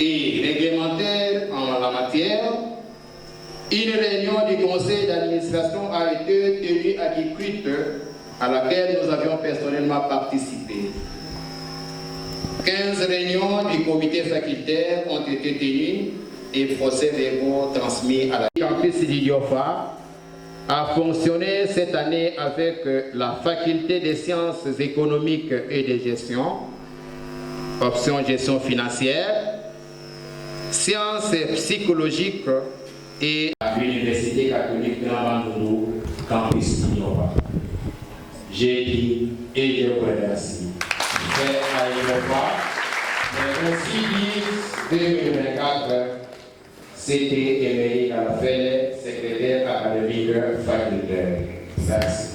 et réglementaires en la matière, une réunion du conseil d'administration a été tenue à Kikwit, à laquelle nous avions personnellement participé. 15 réunions du comité facultaire ont été tenues et procès-verbaux transmis à la campus d'Idiofa a fonctionné cette année avec la faculté des sciences économiques et de gestion, option gestion financière, sciences psychologiques et à l'Université catholique de Bandundu, campus d'Idiofa. J'ai dit et je vous remercie. C'est à Idiofa, mais aussi 2024, c'était Émeric Alafele, secrétaire académique facultaire. Merci.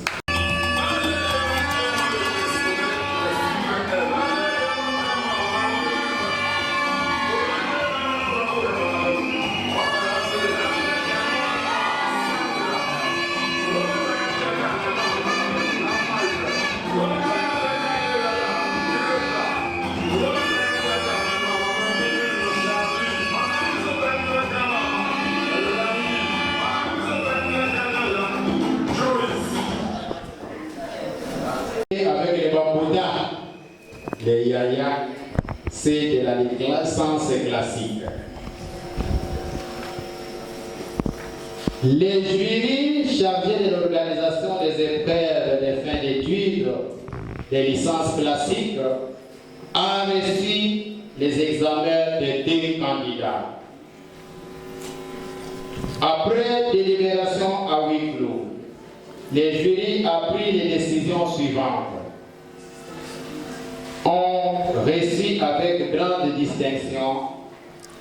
Avec les bamboudas, les yaya, c'est de la licence classique. Les jurys chargés de l'organisation des épreuves des fins d'études des licences classiques ont reçu les examens des 2 candidats. Après délibération à huis clos, les jurys ont pris les décisions suivantes. Ont reçu avec grande distinction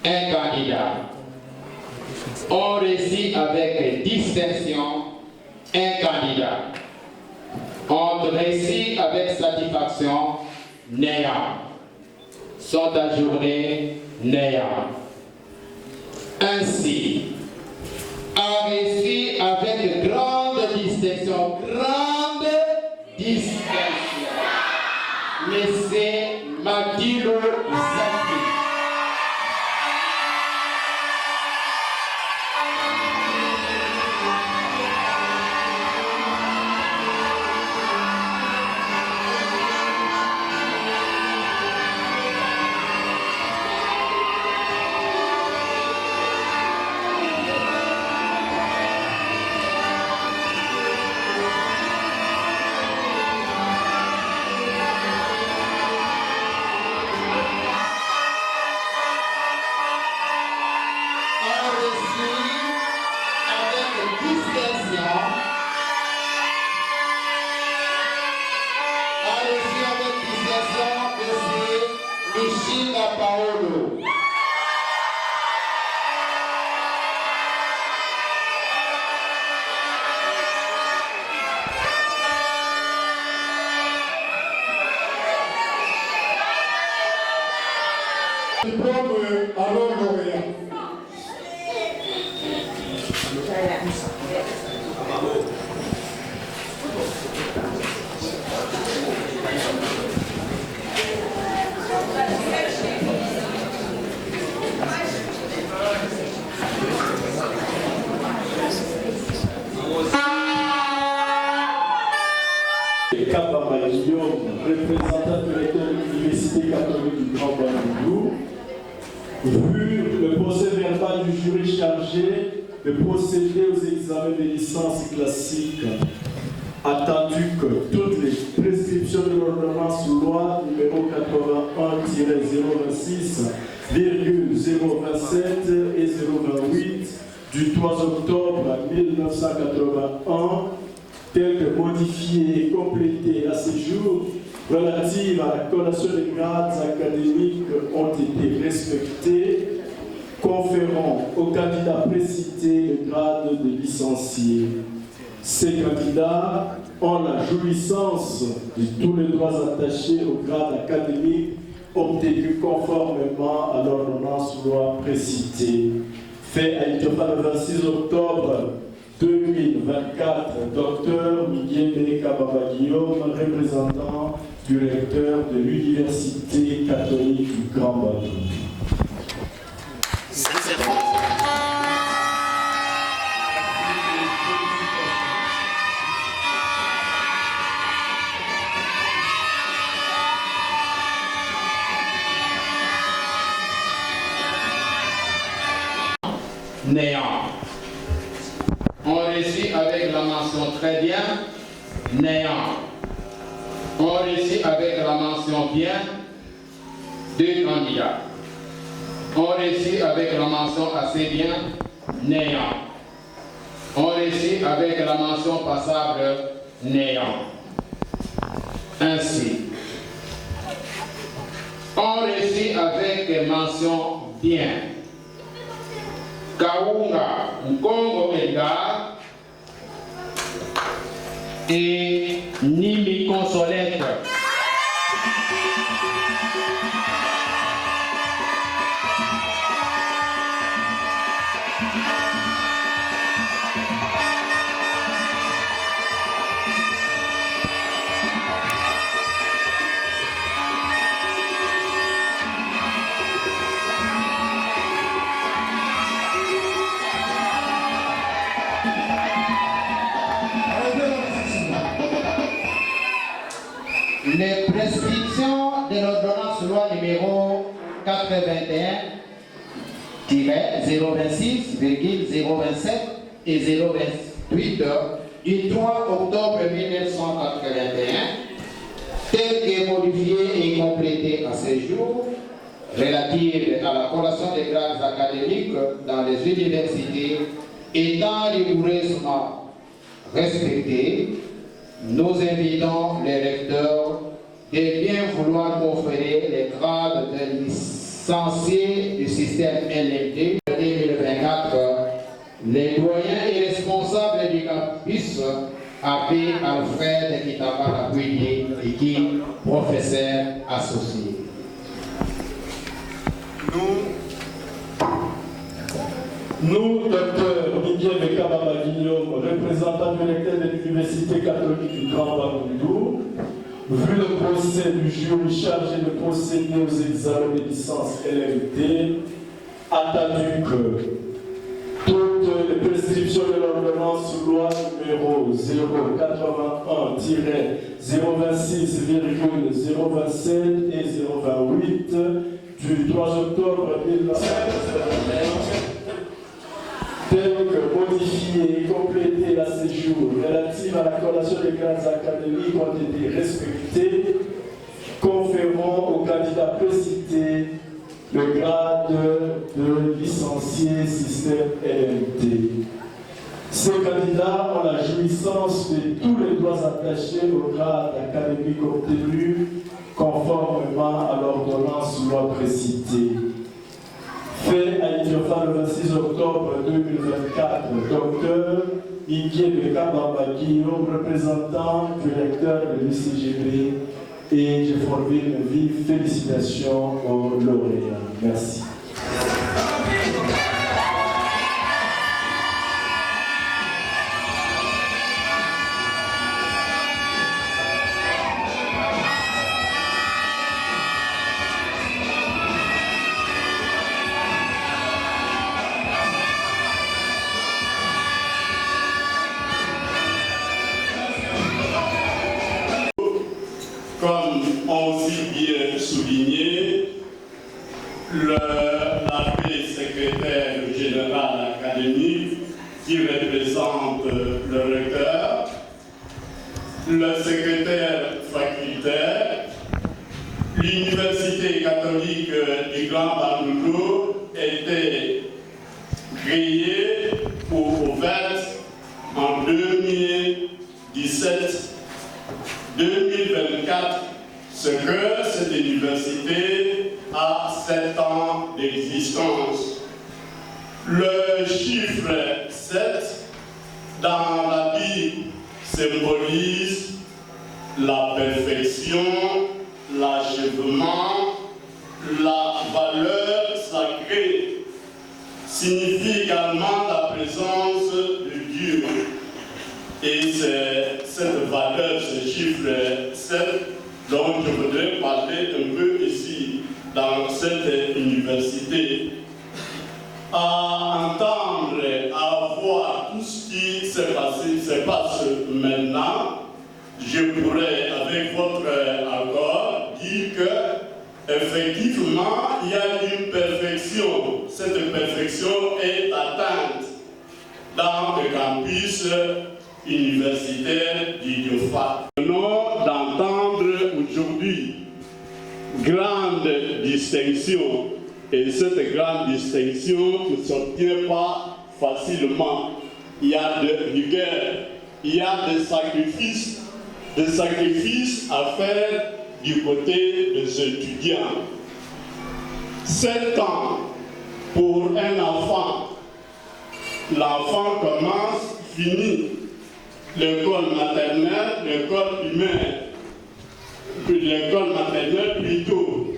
un candidat. Ont reçu avec distinction un candidat. Ont reçu avec satisfaction néant. Sont ajournés néant. Ainsi, a reçu avec grande distinction, Monsieur Madilo Zaki. Représentant directeur de l'Université catholique du Grand Bandundu, vu le procès verbal du jury chargé de procéder aux examens de licence classique, attendu que toutes les prescriptions de l'ordonnance loi numéro 81-026,027 et 028 du 3 octobre 1981, telles que modifiées et complétées à ce jour, relatives à la collation des grades académiques ont été respectées, conférant aux candidats précités le grade de licencié. Ces candidats ont la jouissance de tous les droits attachés au grade académique obtenus conformément à l'ordonnance loi précitée. Fait à Idiofa le 26 octobre 2024, Dr Miguel Kababa Guillaume, représentant du recteur de l'Université catholique du Grand Bandundu. néant. On réussit avec la mention très bien, néant. On réussit avec la mention bien, 2 candidats. On réussit avec la mention assez bien, néant. On réussit avec la mention passable, néant. Ainsi, on réussit avec mention bien. Kaunga, Nkongo Edgar et Nimi Consolette. Les prescriptions de l'ordonnance loi numéro 421-026,027 et 028 du 3 octobre 1981, tel que modifié et complété à ce jour, relative à la collation des grades académiques dans les universités étant rigoureusement respectée, nous invitons les recteurs de bien vouloir conférer les grades de licencié du système LMD 2024, les doyens et responsables du campus Abbé Alfred Kitaba Labuye et qui professeur associé. Nous, docteur Didier Bekababa Guillaume, représentant du recteur de l'Université catholique du Grand Bandundu, vu le procès du jury chargé de procéder aux examens de licence LMD, attendu que toutes les prescriptions de l'ordonnance loi numéro 081-026,027 et 028 du 3 octobre 1981, tel que modifié et complété à ce jour, relative à la collation des grades académiques ont été respectés, conférant aux candidats précités le grade de licencié système LMD. Ces candidats ont la jouissance de tous les droits attachés au grade académique obtenu conformément à l'ordonnance loi précitée. Fait à Idiofa le 26 octobre 2024, docteur Didier Bekababa Guillaume, représentant du recteur de l'UCGB, et je formule une vive félicitation aux lauréats. Merci. Comme on si bien souligné, l'abbé secrétaire général académique qui représente le recteur, le secrétaire facultaire, l'Université catholique du Grand Bandundu était créée ou ouverte en 2017-2024, ce que cette université a 7 ans d'existence. Le chiffre 7 dans la Bible symbolise la perfection, l'achèvement, la valeur sacrée, signifie également la présence de Dieu. Et c'est cette valeur, ce chiffre 7, dont je voudrais parler un peu ici, dans cette université. À entendre, à voir tout ce qui se passe maintenant, je pourrais, avec votre accord, dire que effectivement, il y a une perfection. Cette perfection est atteinte universitaire d'Idiofa. Nous venons d'entendre aujourd'hui grande distinction, et cette grande distinction ne s'obtient pas facilement. Il y a de rigueur, il y a des sacrifices à faire du côté des étudiants. 7 ans pour un enfant. L'enfant commence, finit l'école maternelle, l'école primaire, puis l'école maternelle plutôt.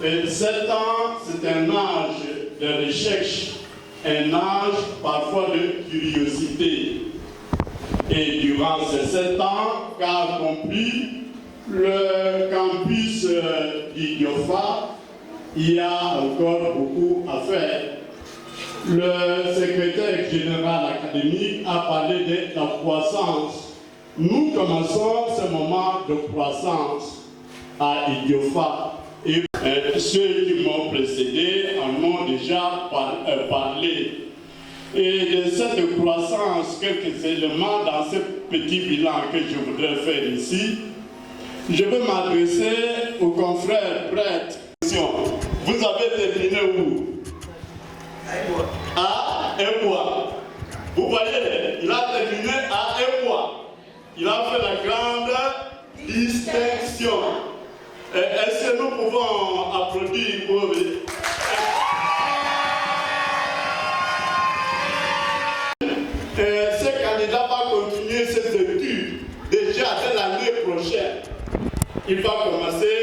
Et 7 ans, c'est un âge de recherche, un âge parfois de curiosité. Et durant ces 7 ans qu'a accompli le campus d'Idiofa, il y a encore beaucoup à faire. Le secrétaire général académique a parlé de la croissance. Nous commençons ce moment de croissance à Idiofa. Et ceux qui m'ont précédé en ont déjà parlé. Et de cette croissance, quelques éléments dans ce petit bilan que je voudrais faire ici, je vais m'adresser aux confrères prêtres. Vous avez terminé où? À Epoua. Vous voyez, il a terminé à Epoua. Il a fait la grande distinction. Est-ce que nous pouvons applaudir pour lui? Ce candidat va continuer ses études déjà dès l'année prochaine. Il va commencer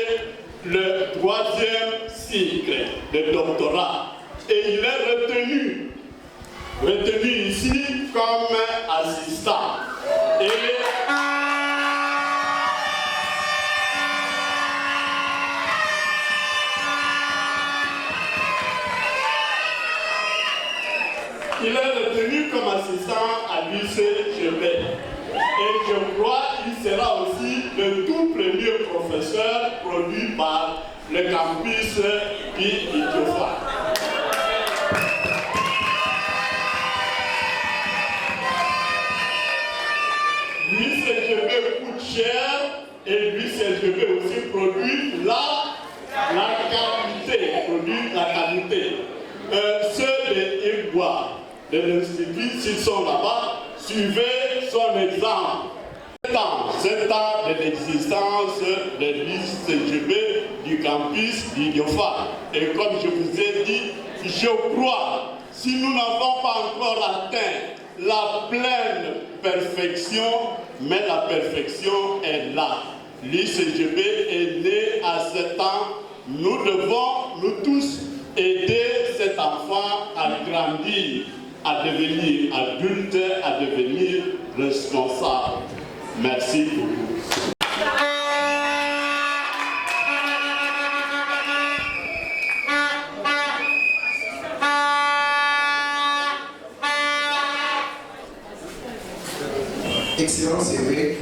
le 3e cycle de doctorat et il est retenu ici comme assistant. Il est retenu comme assistant à l'UCGB. Et je crois qu'il sera aussi le tout premier professeur produit par le campus d'Idiofa. L'UCGB coûte cher et l'UCGB aussi produit la qualité. Ceux de Igwa, de l'Institut, s'ils sont là-bas, suivez son exemple. 7 ans de l'existence de l'UCGB du campus d'Idiofa. Et comme je vous ai dit, je crois, si nous n'avons pas encore atteint la pleine perfection, mais la perfection est là. L'UCGB est né à 7 ans. Nous devons, nous tous, aider cet enfant à grandir, à devenir adulte, à devenir responsable. Merci beaucoup. Excellence évêque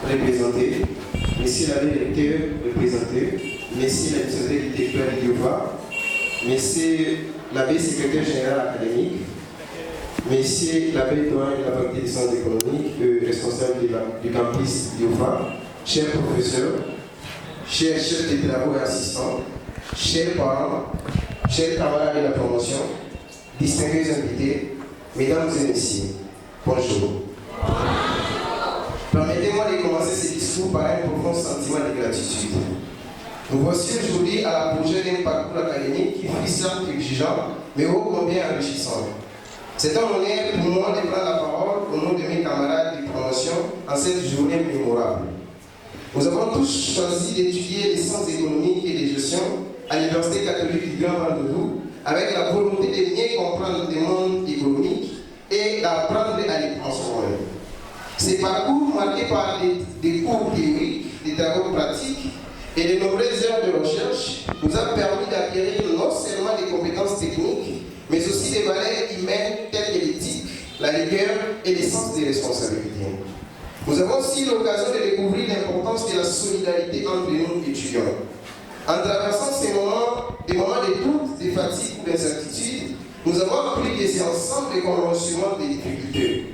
représenté, Monsieur l'abbé recteur représenté, Monsieur l'administrateur du territoire d'Idiofa, Monsieur l'abbé secrétaire général académique, Monsieur l'abbé doyen de la faculté des sciences économiques, responsable du campus d'Idiofa, chers professeurs, chers chefs de travaux et assistants, chers parents, chers camarades de la promotion, distingués invités, mesdames et messieurs, bonjour. Permettez-moi de commencer ce discours par un profond sentiment de gratitude. Nous voici aujourd'hui à l'apogée d'un parcours académique qui fut certes exigeant, mais ô combien enrichissant. C'est un honneur pour moi de prendre la parole au nom de mes camarades de promotion en cette journée mémorable. Nous avons tous choisi d'étudier les sciences économiques et de gestion à l'Université catholique du Grand Vendôme avec la volonté de mieux comprendre le monde économique et d'apprendre à les transformer. Ces parcours marqués par des cours théoriques, des travaux pratiques et de nombreuses heures de recherche nous a permis d'acquérir non seulement des compétences techniques, mais aussi des valeurs humaines telles que l'éthique, la rigueur et le sens des responsabilités. Nous avons aussi l'occasion de découvrir l'importance de la solidarité entre nous étudiants. En traversant ces moments, des moments de doute, de fatigue ou d'incertitude, nous avons appris que c'est ensemble qu'on surmonte des difficultés.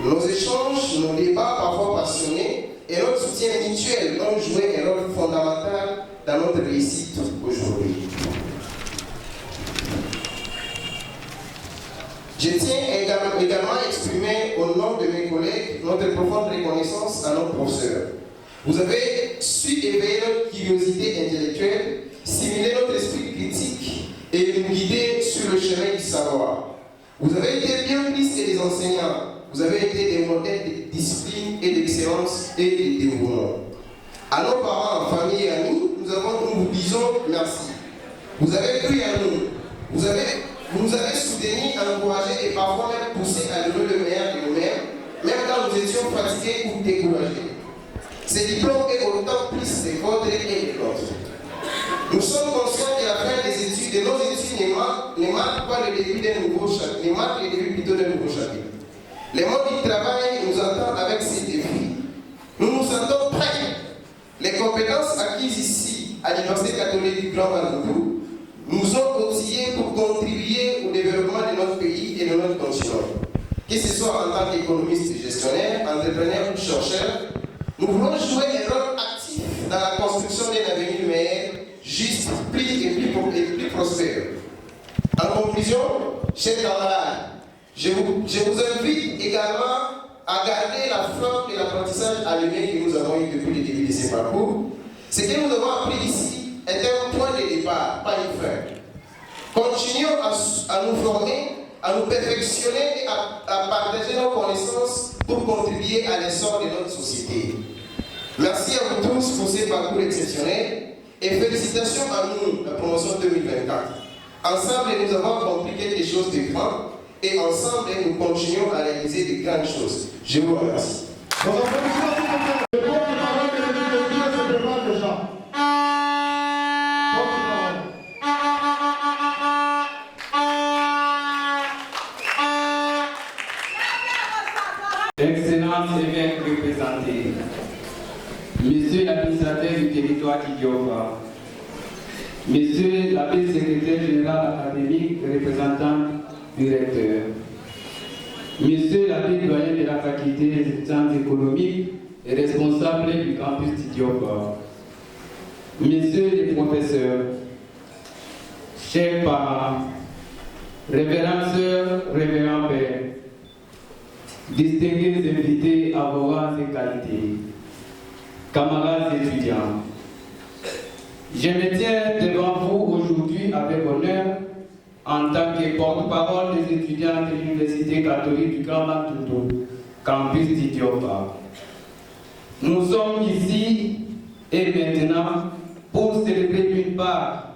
Nos échanges, nos débats parfois passionnés et notre soutien mutuel ont joué un rôle fondamental dans notre réussite aujourd'hui. Je tiens également à exprimer au nom de mes collègues notre profonde reconnaissance à nos professeurs. Vous avez su éveiller notre curiosité intellectuelle, stimuler notre esprit critique et nous guider sur le chemin du savoir. Vous avez été bien plus que des enseignants, vous avez été des modèles de discipline et d'excellence et de dévouement. À nos parents, famille et amis, nous vous disons merci. Vous avez cru en nous, vous nous avez soutenus, encouragés et parfois même poussés à donner le meilleur de nous-mêmes, même quand nous étions fatigués ou découragés. Ce diplôme est autant plus de votre et de l'autre. Nous sommes conscients que la fin des études, de nos études ne marque pas le début d'un nouveau chapitre, ne marque le début plutôt d'un nouveau chapitre. Le monde du travail nous attend avec ces défis. Nous nous sentons prêts. Les compétences acquises ici, à l'Université catholique du Grand Bandundu, nous ont outillés pour contribuer au développement de notre pays et de notre continent. Que ce soit en tant qu'économiste et gestionnaire, entrepreneur ou chercheur, nous voulons jouer un rôle actif dans la construction d'un avenir meilleur, juste, plus prospère. En conclusion, chers camarades, je vous invite également à garder la flamme de l'apprentissage allumé que nous avons eu depuis le début de ce parcours. Ce que nous avons appris ici est un point de départ, pas une fin. Continuons à nous former, à nous perfectionner et à partager nos connaissances pour contribuer à l'essor de notre société. Merci à vous tous pour ces parcours exceptionnels et félicitations à nous, la promotion 2024. Ensemble, nous avons accompli quelque chose de grand et ensemble, nous continuons à réaliser de grandes choses. Je vous remercie. Excellence est bien représentée. Monsieur l'administrateur du territoire d'Idiofa, Monsieur l'abbé secrétaire général académique et représentant du recteur, Monsieur l'abbé doyen de la faculté des sciences économiques et responsable du campus d'Idiofa, Messieurs les professeurs, chers parents, révérends sœurs, révérends pères, distingués invités à vos rangs et qualités, camarades étudiants, je me tiens devant vous aujourd'hui avec honneur en tant que porte-parole des étudiants de l'Université catholique du Grand Bandundu, campus d'Idiofa. Nous sommes ici et maintenant pour célébrer d'une part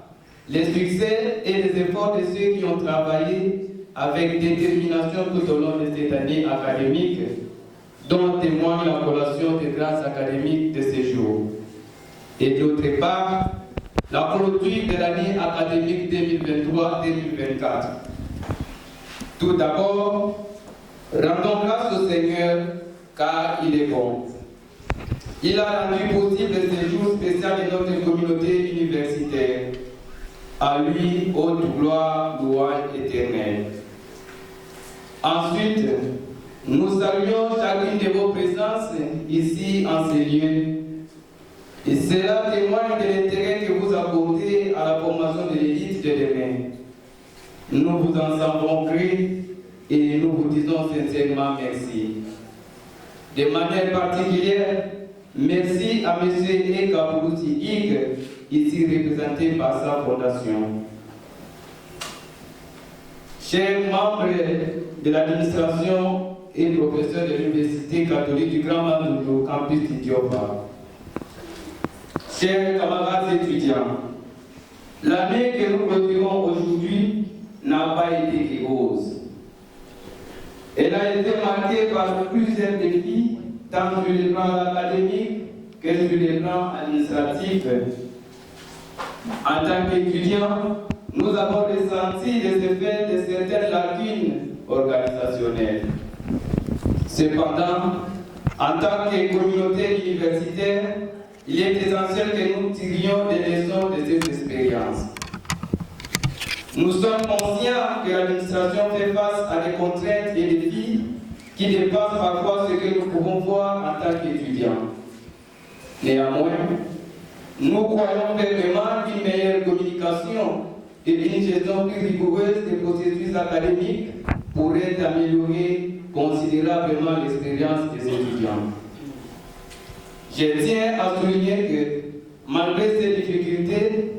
les succès et les efforts de ceux qui ont travaillé avec détermination tout au long de cette année académique, dont témoigne la collation des grâces académiques de ces jours. Et d'autre part, la clôture de l'année académique 2023-2024. Tout d'abord, rendons grâce au Seigneur car il est bon. Il a rendu possible ce jour spécial de notre communauté universitaire. À lui, haute gloire, louange éternelle. Ensuite, nous saluons chacune de vos présences ici en ces lieux. Et cela témoigne de l'intérêt que vous apportez à la formation de l'élite de demain. Nous vous en savons gré et nous vous disons sincèrement merci. De manière particulière, merci à M. Eka Boulouti Ig, ici représenté par sa fondation. Chers membres de l'administration et professeurs de l'Université catholique du Grand Bandundu, campus d'Idiofa, chers camarades étudiants, l'année que nous clôturons aujourd'hui n'a pas été rose. Elle a été marquée par plusieurs défis, tant sur le plan académique que sur le plan administratif. En tant qu'étudiants, nous avons ressenti les effets de certaines lacunes organisationnelles. Cependant, en tant que communauté universitaire, il est essentiel que nous tirions des leçons de cette expérience. Nous sommes conscients que l'administration fait face à des contraintes et des défis qui dépasse parfois ce que nous pouvons voir en tant qu'étudiants. Néanmoins, nous croyons fermement qu'une meilleure communication et une gestion plus rigoureuse des processus académiques pourrait améliorer considérablement l'expérience des étudiants. Je tiens à souligner que, malgré ces difficultés,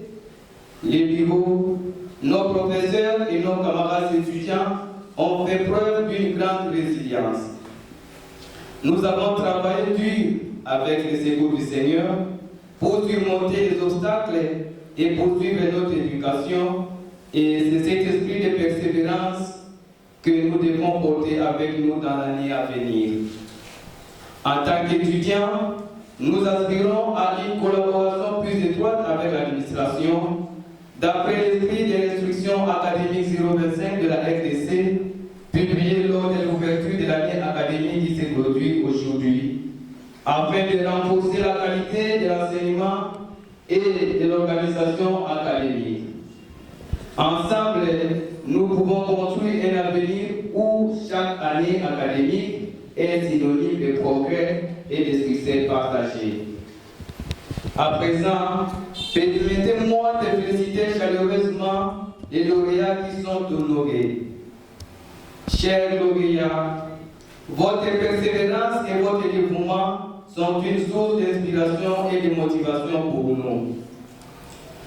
les bureaux, nos professeurs et nos camarades étudiants ont fait preuve d'une grande résilience. Nous avons travaillé dur avec le secours du Seigneur pour surmonter les obstacles et poursuivre notre éducation, et c'est cet esprit de persévérance que nous devons porter avec nous dans l'année à venir. En tant qu'étudiants, nous aspirons à une collaboration plus étroite avec l'administration, d'après l'esprit des restrictions académiques 025 de la RDC, publié lors de l'ouverture de l'année académique qui se produit aujourd'hui, afin de renforcer la qualité de l'enseignement et de l'organisation académique. Ensemble, nous pouvons construire un avenir où chaque année académique est synonyme de progrès et de succès partagé. À présent, permettez-moi de féliciter chaleureusement les lauréats qui sont honorés. Chers lauréats, votre persévérance et votre dévouement sont une source d'inspiration et de motivation pour nous.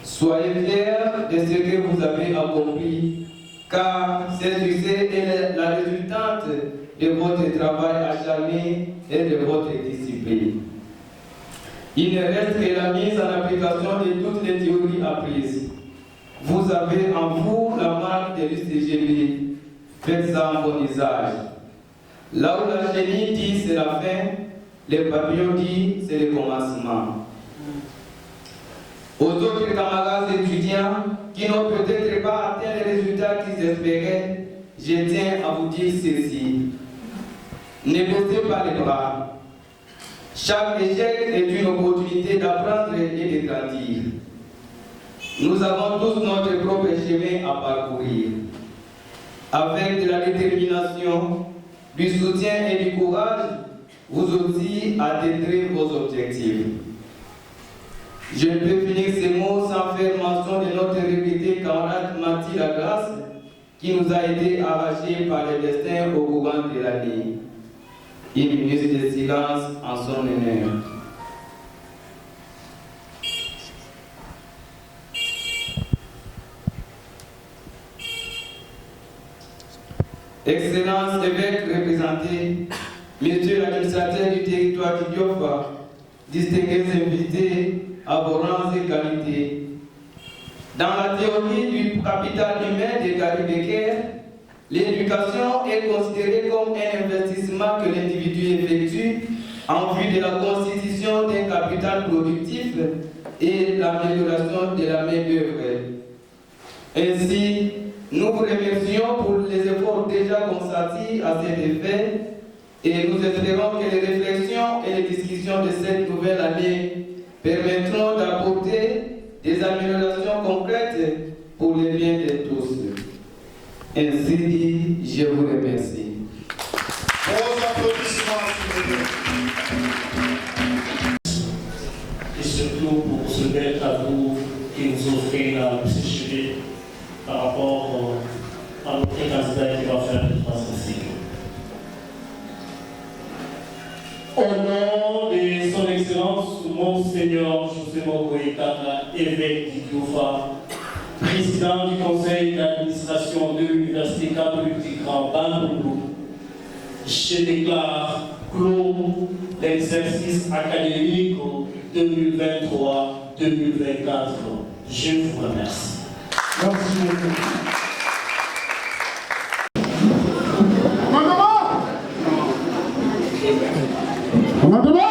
Soyez fiers de ce que vous avez accompli, car ce succès est la résultante de votre travail acharné et de votre discipline. Il ne reste que la mise en application de toutes les théories apprises. Vous avez en vous la marque de l'UCGB. Faites-en bon usage. Là où la chenille dit c'est la fin, le papillon dit c'est le commencement. Aux autres camarades étudiants qui n'ont peut-être pas atteint les résultats qu'ils espéraient, je tiens à vous dire ceci. Ne baissez pas les bras. Chaque échec est une opportunité d'apprendre et de grandir. Nous avons tous notre propre chemin à parcourir. Avec de la détermination, du soutien et du courage, vous aussi atteindrez vos objectifs. Je ne peux finir ces mots sans faire mention de notre regretté camarade Mati Lagrasse, qui nous a été arraché par le destin au courant de l'année. Une minute de silence en son honneur. Excellence évêque représenté, Monsieur l'administrateur du territoire du Diofa, distingués invités à vos rangs et qualités. Dans la théorie du capital humain de Gary Becker, l'éducation est considérée comme un investissement que l'individu effectue en vue de la constitution d'un capital productif et l'amélioration de la main-d'œuvre. Ainsi, nous vous remercions pour les efforts déjà consentis à cet effet et nous espérons que les réflexions et les discussions de cette nouvelle année permettront d'apporter des améliorations concrètes pour le bien de tous. Ainsi dit, je vous remercie. Vos applaudissements, et surtout pour ce bel cadeau qui nous offrait la psyché par rapport à notre candidat qui va faire le troisième cycle. Au nom de son Excellence, Monseigneur José Mokoekaka, évêque d'Idiofa, président du conseil d'administration de l'Université catholique du Grand Bandundu, je déclare clos l'exercice académique 2023-2024. Je vous remercie. Merci beaucoup. Commandement!